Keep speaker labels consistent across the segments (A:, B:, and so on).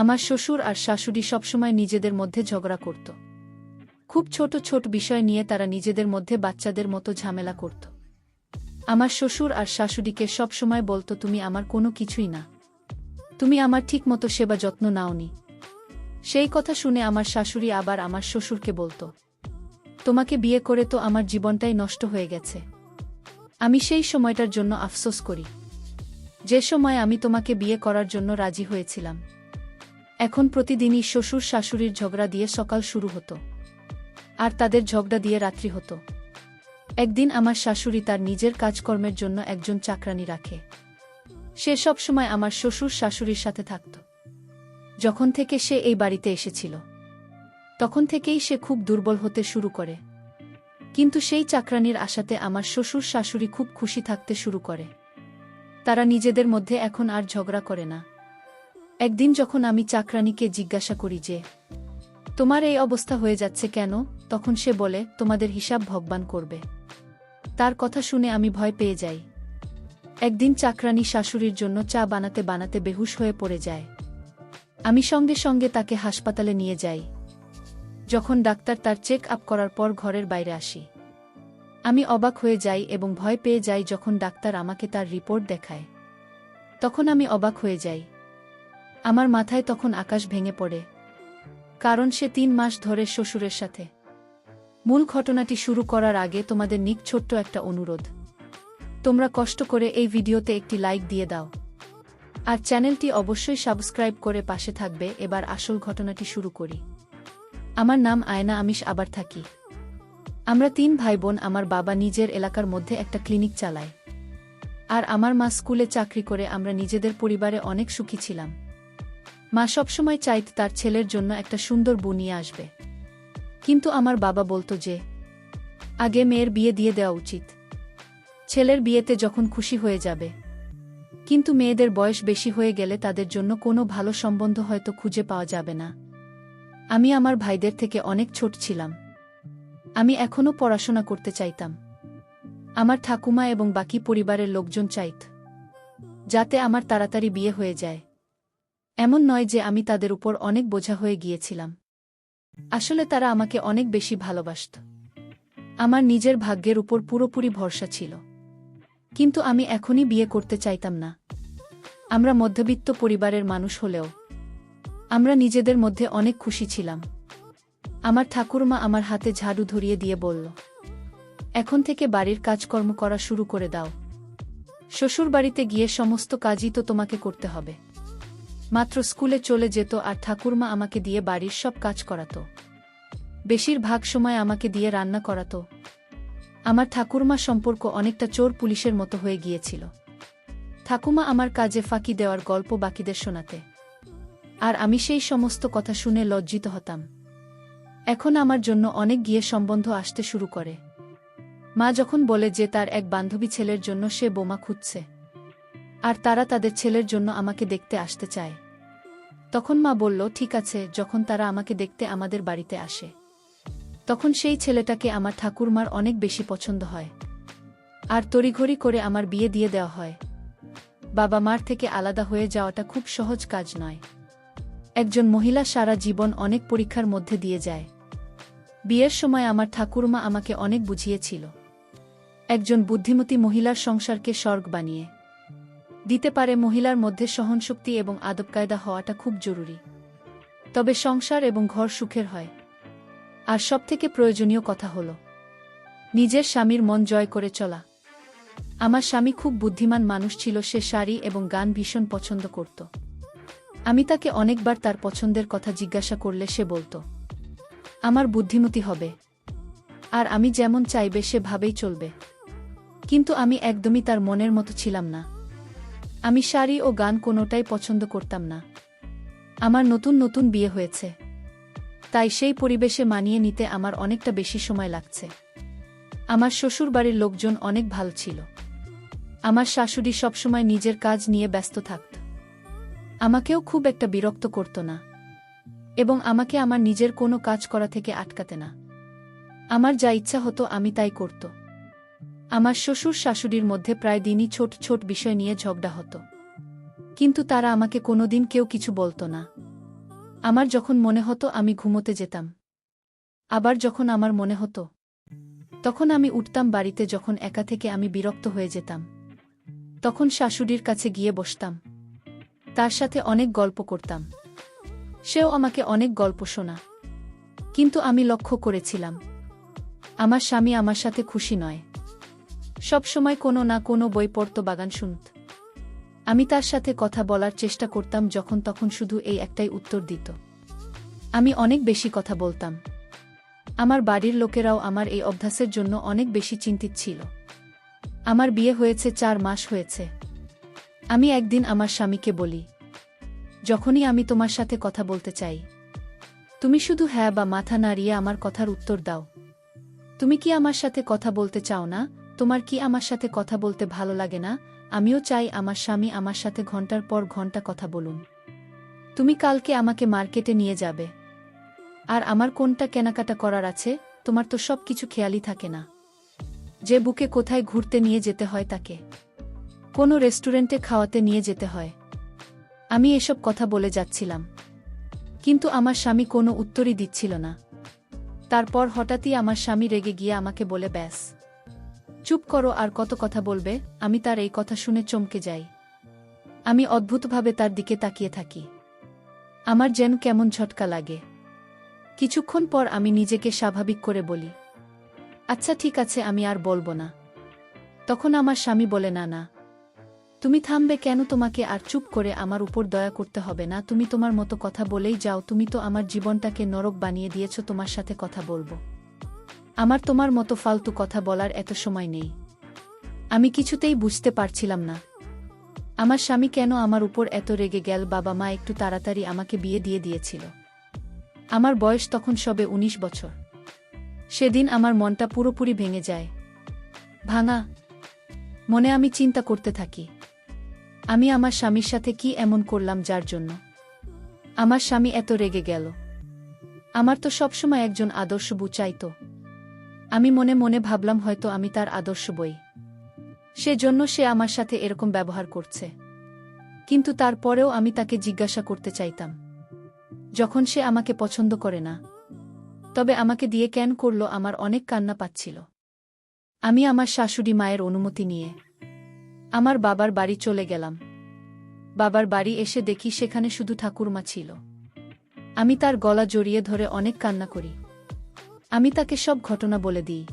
A: আমার শ্বশুর আর শাশুড়ি সবসময় নিজেদের মধ্যে ঝগড়া করত। খুব ছোট ছোট বিষয় নিয়ে তারা নিজেদের মধ্যে বাচ্চাদের মতো ঝামেলা করত। আমার শ্বশুর আর শাশুড়িকে সবসময় বলতো, তুমি আমার কোনো কিছুই না, তুমি আমার ঠিক মতো সেবা যত্ন নাওনি। সেই কথা শুনে আমার শাশুড়ি আবার আমার শ্বশুরকে বলতো, তোমাকে বিয়ে করে তো আমার জীবনটাই নষ্ট হয়ে গেছে। আমি সেই সময়টার জন্য আফসোস করি, যে সময় আমি তোমাকে বিয়ে করার জন্য রাজি হয়েছিলাম। এখন প্রতিদিনই শ্বশুর শাশুড়ির ঝগড়া দিয়ে সকাল শুরু হতো, আর তাদের ঝগড়া দিয়ে রাত্রি হতো। একদিন আমার শাশুড়ি তার নিজের কাজকর্মের জন্য একজন চাকরানি রাখে। সে সব সময় আমার শ্বশুর শাশুড়ির সাথে থাকত। যখন থেকে সে এই বাড়িতে এসেছিল, তখন থেকেই সে খুব দুর্বল হতে শুরু করে। কিন্তু সেই চাকরানির আশাতে আমার শ্বশুর শাশুড়ি খুব খুশি থাকতে শুরু করে। তারা নিজেদের মধ্যে এখন আর ঝগড়া করে না। একদিন যখন আমি চাকরানিকে জিজ্ঞাসা করি যে, তোমার এই অবস্থা হয়ে যাচ্ছে কেন, তখন সে বলে, তোমাদের হিসাব ভগবান করবে। তার কথা শুনে আমি ভয় পেয়ে যাই। একদিন চাকরানি শাশুড়ির জন্য চা বানাতে বানাতে বেহুশ হয়ে পড়ে যায়। আমি সঙ্গে সঙ্গে তাকে হাসপাতালে নিয়ে যাই। যখন ডাক্তার তার চেক আপ করার পর ঘরের বাইরে আসি, আমি অবাক হয়ে যাই এবং ভয় পেয়ে যাই। যখন ডাক্তার আমাকে তার রিপোর্ট দেখায়, তখন আমি অবাক হয়ে যাই। আমার মাথায় তখন আকাশ ভেঙে পড়ে, কারণ সে 3 মাস ধরে শ্বশুরের সাথে। মূল ঘটনাটি শুরু করার আগে তোমাদের নিক ছোট্ট একটা অনুরোধ, তোমরা কষ্ট করে এই ভিডিওতে একটি লাইক দিয়ে দাও, আর চ্যানেলটি অবশ্যই সাবস্ক্রাইব করে পাশে থাকবে। এবার আসল ঘটনাটি শুরু করি। আমার নাম আয়না, আমিষ আবার থাকি। আমরা 3 ভাই বোন। আমার বাবা নিজের এলাকার মধ্যে একটা ক্লিনিক চালায়, আর আমার মা স্কুলে চাকরি করে। আমরা নিজেদের পরিবারে অনেক সুখী ছিলাম। মা সবসময় চাইত তার ছেলের জন্য একটা সুন্দর বউ নিয়ে আসবে, কিন্তু আমার বাবা বলতো যে আগে মেয়ের বিয়ে দিয়ে দেওয়া উচিত, ছেলের বিয়েতে যখন খুশি হয়ে যাবে। কিন্তু মেয়েদের বয়স বেশি হয়ে গেলে তাদের জন্য কোনো ভালো সম্বন্ধ হয়তো খুঁজে পাওয়া যাবে না। আমি আমার ভাইদের থেকে অনেক ছোট ছিলাম। আমি এখনও পড়াশোনা করতে চাইতাম। আমার ঠাকুমা এবং বাকি পরিবারের লোকজন চাইত যাতে আমার তাড়াতাড়ি বিয়ে হয়ে যায়। এমন নয় যে আমি তাদের উপর অনেক বোঝা হয়ে গিয়েছিলাম। আসলে তারা আমাকে অনেক বেশি ভালোবাসত। আমার নিজের ভাগ্যের উপর পুরোপুরি ভরসা ছিল। কিন্তু আমি এখনই বিয়ে করতে চাইতাম না। আমরা মধ্যবিত্ত পরিবারের মানুষ হলেও আমরা নিজেদের মধ্যে অনেক খুশি ছিলাম। আমার ঠাকুরমা আমার হাতে ঝাড়ু ধরিয়ে দিয়ে বলল, এখন থেকে বাড়ির কাজকর্ম করা শুরু করে দাও। শ্বশুরবাড়িতে গিয়ে সমস্ত কাজই তো তোমাকে করতে হবে। মাত্র স্কুলে চলে যেত আর ঠাকুরমা আমাকে দিয়ে বাড়ির সব কাজ করাতো। বেশিরভাগ সময় আমাকে দিয়ে রান্না করাতো। আমার ঠাকুরমা সম্পর্ক অনেকটা চোর পুলিশের মতো হয়ে গিয়েছিল। ঠাকুমা আমার কাজে ফাঁকি দেওয়ার গল্প বাকিদের শোনাতে, আর আমি সেই সমস্ত কথা শুনে লজ্জিত হতাম। এখন আমার জন্য অনেক গিয়ে সম্বন্ধ আসতে শুরু করে। মা যখন বলে যে তার এক বান্ধবী ছেলের জন্য সে বোমা খুঁজছে, আর তারা তাদের ছেলের জন্য আমাকে দেখতে আসতে চায়, তখন মা বলল, ঠিক আছে। যখন তারা আমাকে দেখতে আমাদের বাড়িতে আসে, তখন সেই ছেলেটাকে আমার ঠাকুরমার অনেক বেশি পছন্দ হয়, আর তড়িঘড়ি করে আমার বিয়ে দিয়ে দেওয়া হয়। বাবা মার থেকে আলাদা হয়ে যাওয়াটা খুব সহজ কাজ নয়। একজন মহিলা সারা জীবন অনেক পরীক্ষার মধ্যে দিয়ে যায়। বিয়ের সময় আমার ঠাকুরমা আমাকে অনেক বুঝিয়েছিল, একজন বুদ্ধিমতী মহিলার সংসারকে স্বর্গ বানিয়ে দিতে পারে। মহিলার মধ্যে সহনশক্তি এবং আদবকায়দা হওয়াটা খুব জরুরি, তবে সংসার এবং ঘর সুখের হয়। আর সবথেকে প্রয়োজনীয় কথা হলো নিজের স্বামীর মন জয় করে চলা। আমার স্বামী খুব বুদ্ধিমান মানুষ ছিল। সে শাড়ি এবং গান ভীষণ পছন্দ করত। আমি তাকে অনেকবার তার পছন্দের কথা জিজ্ঞাসা করলে সে বলতো, আমার বুদ্ধিমতী হবে, আর আমি যেমন চাইবে সেভাবেই চলবে। কিন্তু আমি একদমই তার মনের মতো ছিলাম না। আমি শাড়ি ও গান কোনোটাই পছন্দ করতাম না। আমার নতুন নতুন বিয়ে হয়েছে, তাই সেই পরিবেশে মানিয়ে নিতে আমার অনেকটা বেশি সময় লাগছে। আমার শ্বশুরবাড়ির লোকজন অনেক ভালো ছিল। আমার শাশুড়ি সবসময় নিজের কাজ নিয়ে ব্যস্ত থাকত। আমাকেও খুব একটা বিরক্ত করত না, এবং আমাকে আমার নিজের কোনো কাজ করা থেকে আটকাতে না। আমার যা ইচ্ছা হতো আমি তাই করত। আমার শ্বশুর শাশুড়ির মধ্যে প্রায় দিনই ছোট ছোট বিষয় নিয়ে ঝগড়া হতো, কিন্তু তারা আমাকে কোনোদিন কেউ কিছু বলতো না। আমার যখন মনে হতো আমি ঘুমোতে যেতাম। আবার যখন আমার মনে হতো তখন আমি উঠতাম বাড়িতে। যখন একা থেকে আমি বিরক্ত হয়ে যেতাম তখন শাশুড়ির কাছে গিয়ে বসতাম, তার সাথে অনেক গল্প করতাম। সেও আমাকে অনেক গল্প শোনা। কিন্তু আমি লক্ষ্য করেছিলাম আমার স্বামী আমার সাথে খুশি নয়। সব সময় কোনো না কোনো বই পড়ত, বাগান শুনত। আমি তার সাথে কথা বলার চেষ্টা করতাম, যখন তখন শুধু এই একটাই উত্তর দিত, আমি অনেক বেশি কথা বলতাম। আমার বাড়ির লোকেরাও আমার এই অভ্যাসের জন্য অনেক বেশি চিন্তিত ছিল। আমার বিয়ে হয়েছে 4 মাস হয়েছে। আমি একদিন আমার স্বামীকে বলি, যখনই আমি তোমার সাথে কথা বলতে চাই তুমি শুধু হ্যাঁ বা মাথা নাড়িয়ে আমার কথার উত্তর দাও। তুমি কি আমার সাথে কথা বলতে চাও না? তোমার কি আমার সাথে কথা বলতে ভালো লাগে না? আমিও চাই আমার স্বামী আমার সাথে ঘন্টার পর ঘন্টা কথা বলুন। তুমি কালকে আমাকে মার্কেটে নিয়ে যাবে, আর আমার কোনটা কেনাকাটা করার আছে? তোমার তো সব কিছু খেয়ালই থাকে না। যে বুকে কোথায় ঘুরতে নিয়ে যেতে হয়, তাকে কোনো রেস্টুরেন্টে খাওয়াতে নিয়ে যেতে হয়। আমি এসব কথা বলে যাচ্ছিলাম, কিন্তু আমার স্বামী কোনো উত্তরই দিচ্ছিল না। তারপর হঠাৎই আমার স্বামী রেগে গিয়ে আমাকে বলে, ব্যাস চুপ করো, আর কত কথা বলবে? আমি তার এই কথা শুনে চমকে যাই। আমি অদ্ভুতভাবে তার দিকে তাকিয়ে থাকি। আমার যেন কেমন ঝটকা লাগে। কিছুক্ষণ পর আমি নিজেকে স্বাভাবিক করে বলি, আচ্ছা ঠিক আছে, আমি আর বলবো না। তখন আমার স্বামী বলে, না না, তুমি থামবে কেন? তোমাকে আর চুপ করে আমার উপর দয়া করতে হবে না। তুমি তোমার মতো কথা বলেই যাও। তুমি তো আমার জীবনটাকে নরক বানিয়ে দিয়েছ। তোমার সাথে কথা বলবো? আমার তোমার মতো ফালতু কথা বলার এত সময় নেই। আমি কিছুতেই বুঝতে পারছিলাম না আমার স্বামী কেন আমার উপর এত রেগে গেল। বাবা মা একটু তাড়াতাড়ি আমাকে বিয়ে দিয়ে দিয়েছিল। আমার বয়স তখন সবে 19 বছর। সেদিন আমার মনটা পুরোপুরি ভেঙে যায়। ভাঙা মনে আমি চিন্তা করতে থাকি, আমি আমার স্বামীর সাথে কি এমন করলাম যার জন্য আমার স্বামী এত রেগে গেল? আমার তো সবসময় একজন আদর্শ বউ চাইতো। আমি মনে মনে ভাবলাম, হয়তো আমি তার আদর্শ বই, সেজন্য সে আমার সাথে এরকম ব্যবহার করছে। কিন্তু তারপরেও আমি তাকে জিজ্ঞাসা করতে চাইতাম, যখন সে আমাকে পছন্দ করে না, তবে আমাকে দিয়ে কেন করলো? আমার অনেক কান্না পাচ্ছিল। আমি আমার শাশুড়ি মায়ের অনুমতি নিয়ে আমার বাবার বাড়ি চলে গেলাম। বাবার বাড়ি এসে দেখি সেখানে শুধু ঠাকুরমা ছিল। আমি তার গলা জড়িয়ে ধরে অনেক কান্না করি। আমি তাকে সব ঘটনা বলে দিই।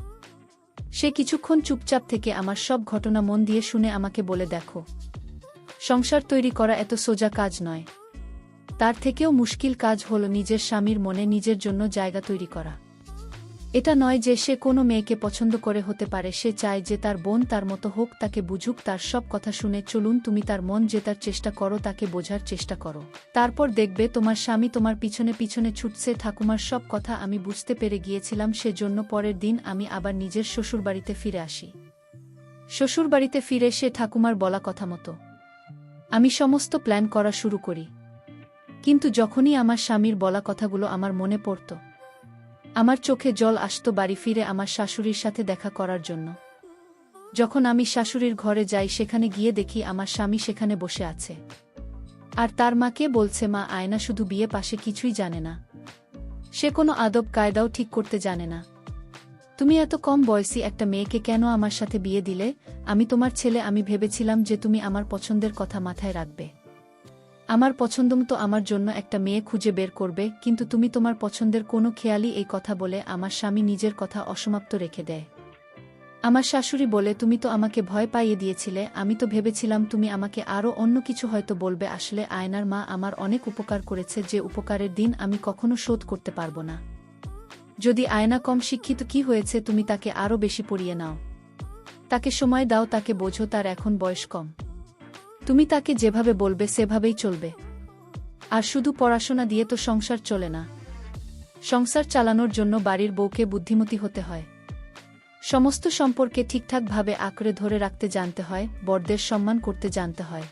A: সে কিছুক্ষণ চুপচাপ থেকে আমার সব ঘটনা মন দিয়ে শুনে আমাকে বলে, দেখো, সংসার তৈরি করা এত সোজা কাজ নয়। তার থেকেও মুশকিল কাজ হলো নিজের স্বামীর মনে নিজের জন্য জায়গা তৈরি করা। এটা নয় যে সে কোনো মেয়েকে পছন্দ করে হতে পারে। সে চায় যে তার বোন তার মতো হোক, তাকে বুঝুক। তার সব কথা শুনে চলুন। তুমি তার মন জেতার চেষ্টা করো, তাকে বোঝার চেষ্টা করো। তারপর দেখবে তোমার স্বামী তোমার পিছনে পিছনে ছুটছে। ঠাকুমার সব কথা আমি বুঝতে পেরে গিয়েছিলাম। সেজন্য পরের দিন আমি আবার নিজের শ্বশুরবাড়িতে ফিরে আসি। শ্বশুরবাড়িতে ফিরে সে ঠাকুমার বলা কথা মতো আমি সমস্ত প্ল্যান করা শুরু করি। কিন্তু যখনই আমার স্বামীর বলা কথাগুলো আমার মনে পড়ত, আমার চোখে জল আসতো। বাড়ি ফিরে আমার শাশুড়ির সাথে দেখা করার জন্য যখন আমি শাশুড়ির ঘরে যাই, সেখানে গিয়ে দেখি আমার স্বামী সেখানে বসে আছে। আর তার মাকে বলছে, মা, আয়না শুধু বিয়ে পাশে কিছুই জানে না। সে কোনো আদব কায়দাও ঠিক করতে জানে না। তুমি এত কম বয়সী একটা মেয়েকে কেন আমার সাথে বিয়ে দিলে? আমি তোমার ছেলে। আমি ভেবেছিলাম যে তুমি আমার পছন্দের কথা মাথায় রাখবে। আমার পছন্দমতো আমার জন্য একটা মেয়ে খুঁজে বের করবে। কিন্তু তুমি তোমার পছন্দের কোনো খেয়ালই। এই কথা বলে আমার স্বামী নিজের কথা অসমাপ্ত রেখে দেয়। আমার শাশুড়ি বলে, তুমি তো আমাকে ভয় পাইয়ে দিয়েছিলে। আমি তো ভেবেছিলাম তুমি আমাকে আরও অন্য কিছু হয়তো বলবে। আসলে আয়নার মা আমার অনেক উপকার করেছে, যে উপকারের দিন আমি কখনো শোধ করতে পারবো না। যদি আয়না কম শিক্ষিত, কি হয়েছে? তুমি তাকে আরও বেশি পড়িয়ে নাও। তাকে সময় দাও, তাকে বোঝো। তার এখন বয়স কম। তুমি তাকে যেভাবে বলবে সেভাবেই চলবে। আর শুধু পড়াশোনা দিয়ে তো সংসার চলে না। সংসার চালানোর জন্য বাড়ির বউকে বুদ্ধিমতী হতে হয়। সমস্ত সম্পর্কে ঠিকঠাকভাবে আঁকড়ে ধরে রাখতে জানতে হয়। বড়দের সম্মান করতে জানতে হয়।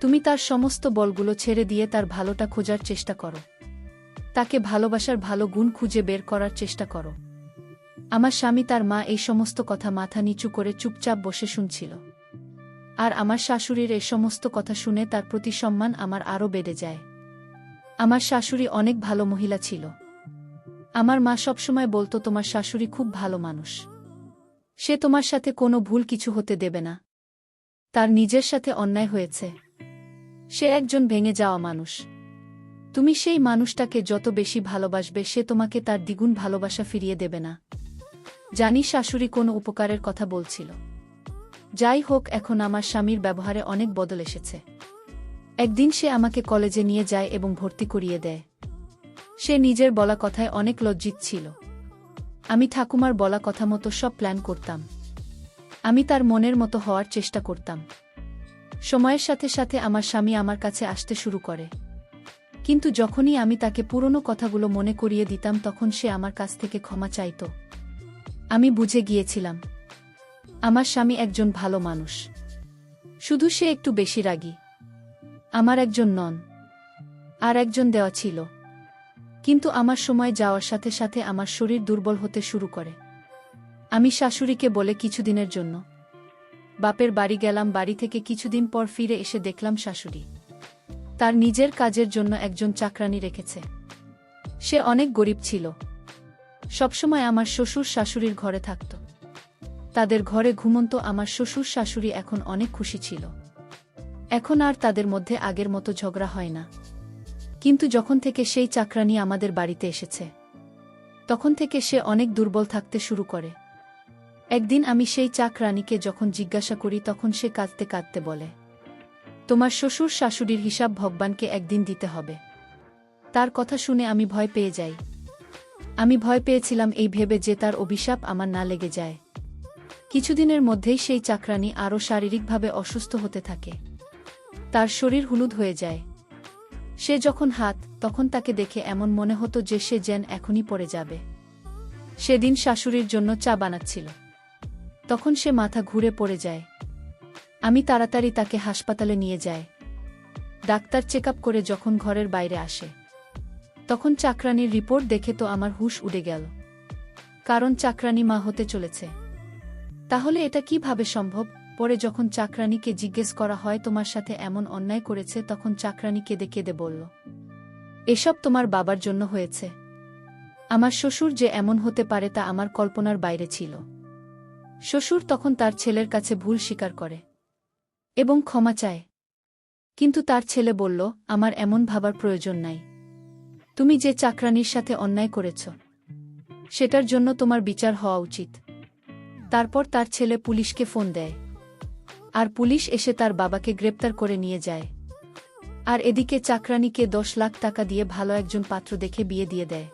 A: তুমি তার সমস্ত বলগুলো ছেড়ে দিয়ে তার ভালোটা খোঁজার চেষ্টা করো। তাকে ভালোবাসার ভালো গুণ খুঁজে বের করার চেষ্টা করো। আমার স্বামী তার মা এই সমস্ত কথা মাথা নিচু করে চুপচাপ বসে শুনছিল। আর আমার শাশুড়ির এই সমস্ত কথা শুনে তার প্রতি সম্মান আমার আরও বেড়ে যায়। আমার শাশুড়ি অনেক ভালো মহিলা ছিল। আমার মা সবসময় বলতো তোমার শাশুড়ি খুব ভালো মানুষ। সে তোমার সাথে কোনো ভুল কিছু হতে দেবে না। তার নিজের সাথে অন্যায় হয়েছে। সে একজন ভেঙে যাওয়া মানুষ। তুমি সেই মানুষটাকে যত বেশি ভালোবাসবে সে তোমাকে তার দ্বিগুণ ভালোবাসা ফিরিয়ে দেবে না। জানি শাশুড়ি কোনো উপকারের কথা বলছিল। যাই হোক, এখন আমার স্বামীর ব্যবহারে অনেক বদল এসেছে। একদিন সে আমাকে কলেজে নিয়ে যায় এবং ভর্তি করিয়ে দেয়। সে নিজের বলা কথায় অনেক লজ্জিত ছিল। আমি ঠাকুমার বলা কথা মতো সব প্ল্যান করতাম। আমি তার মনের মতো হওয়ার চেষ্টা করতাম। সময়ের সাথে সাথে আমার স্বামী আমার কাছে আসতে শুরু করে। কিন্তু যখনই আমি তাকে পুরনো কথাগুলো মনে করিয়ে দিতাম তখন সে আমার কাছ থেকে ক্ষমা চাইত। আমি বুঝে গিয়েছিলাম আমার স্বামী একজন ভালো মানুষ, শুধু সে একটু বেশি রাগী। আমার একজন নন, আর একজন দেওয়া ছিল। কিন্তু আমার সময় যাওয়ার সাথে সাথে আমার শরীর দুর্বল হতে শুরু করে। আমি শাশুড়িকে বলে কিছুদিনের জন্য বাপের বাড়ি গেলাম। বাড়ি থেকে কিছুদিন পর ফিরে এসে দেখলাম শাশুড়ি তার নিজের কাজের জন্য একজন চাকরানী রেখেছে। সে অনেক গরিব ছিল। সবসময় আমার শ্বশুর শাশুড়ির ঘরে থাকত। তাদের ঘরে ঘুমন্ত আমার শ্বশুর শাশুড়ি এখন অনেক খুশি ছিল। এখন আর তাদের মধ্যে আগের মতো ঝগড়া হয় না। কিন্তু যখন থেকে সেই চাকরানী আমাদের বাড়িতে এসেছে তখন থেকে সে অনেক দুর্বল থাকতে শুরু করে। একদিন আমি সেই চাকরানীকে যখন জিজ্ঞাসা করি তখন সে কাঁদতে কাঁদতে বলে, তোমার শ্বশুর শাশুড়ির হিসাব ভগবানকে একদিন দিতে হবে। তার কথা শুনে আমি ভয় পেয়ে যাই। আমি ভয় পেয়েছিলাম এই ভেবে যে তার অভিশাপ আমার না লেগে যায়। কিছুদিনের মধ্যেই সেই চাকরানী আরও শারীরিকভাবে অসুস্থ হতে থাকে। তার শরীর হলুদ হয়ে যায়। সে যখন হাত তখন তাকে দেখে এমন মনে হতো যে সে যেন এখনই পড়ে যাবে। সেদিন শাশুড়ির জন্য চা বানাচ্ছিল, তখন সে মাথা ঘুরে পড়ে যায়। আমি তাড়াতাড়ি তাকে হাসপাতালে নিয়ে যাই। ডাক্তার চেক আপ করে যখন ঘরের বাইরে আসে তখন চাকরানীর রিপোর্ট দেখে তো আমার হুঁশ উড়ে গেল। কারণ চাকরানী মা হতে চলেছে। তাহলে এটা কিভাবে সম্ভব? পরে যখন চাকরানীকে জিজ্ঞেস করা হয় তোমার সাথে এমন অন্যায় করেছে তখন চাকরানী কেঁদে কেঁদে বলল, এসব তোমার বাবার জন্য হয়েছে। আমার শ্বশুর যে এমন হতে পারে তা আমার কল্পনার বাইরে ছিল। শ্বশুর তখন তার ছেলের কাছে ভুল স্বীকার করে এবং ক্ষমা চায়। কিন্তু তার ছেলে বলল, আমার এমন ভাবার প্রয়োজন নাই। তুমি যে চাকরানীর সাথে অন্যায় করেছ সেটার জন্য তোমার বিচার হওয়া উচিত। তারপর তার ছেলে পুলিশকে ফোন দেয়, আর পুলিশ এসে তার বাবাকে গ্রেপ্তার করে নিয়ে যায়। আর এদিকে চাকরানীকে 10 লাখ টাকা দিয়ে ভালো একজন পাত্র দেখে বিয়ে দিয়ে দেয়।